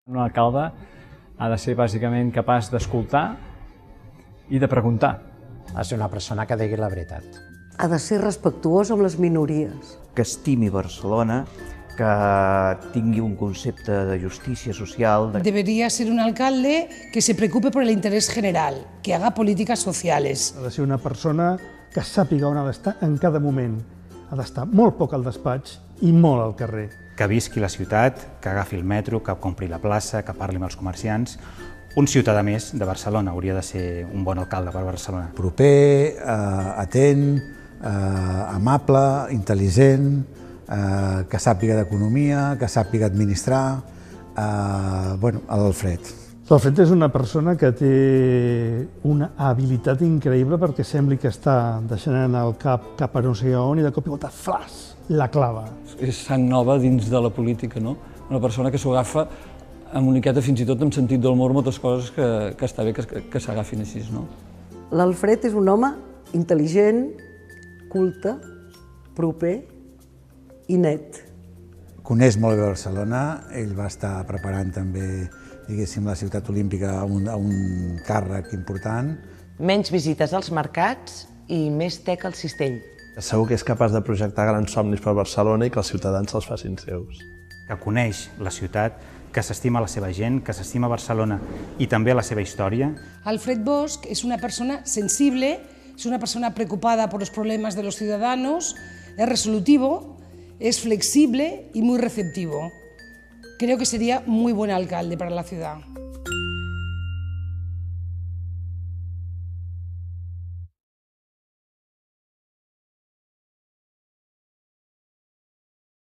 Un alcalde ha de ser bàsicament capaç d'escoltar i de preguntar. Ha de ser una persona que digui la veritat. Ha de ser respectuós amb les minories. Que estimi Barcelona, que tingui un concepte de justícia social. Debería ser un alcalde que se preocupe por el interés general, que haga políticas sociales. Ha de ser una persona que sàpiga on ha d'estar en cada moment. Ha d'estar molt poc al despatx i molt al carrer. Que visqui la ciutat, que agafi el metro, que compri la plaça, que parli amb els comerciants. Un ciutadà més de Barcelona hauria de ser un bon alcalde per Barcelona. Proper, atent, amable, intel·ligent, que sàpiga d'economia, que sàpiga administrar, l'Alfred. L'Alfred és una persona que té una habilitat increïble perquè sembli que està deixant anar el cap a no sé on i de cop i volta, flas, la clava. És sang nova dins de la política, no? Una persona que s'ho agafa amb una miqueta, fins i tot amb sentit del humor, moltes coses que està bé que s'agafin així, no? L'Alfred és un home intel·ligent, culte, proper i net. Coneix molt bé Barcelona, ell va estar preparant també, diguéssim, la ciutat olímpica a un càrrec important. Menys visites als mercats i més teca al cistell. Segur que és capaç de projectar grans somnis per Barcelona i que els ciutadans se'ls facin seus. Que coneix la ciutat, que s'estima la seva gent, que s'estima Barcelona i també la seva història. Alfred Bosch es una persona sensible, es una persona preocupada por los problemas de los ciudadanos, es resolutivo, es flexible y muy receptivo. Creo que sería muy buen alcalde para la ciudad.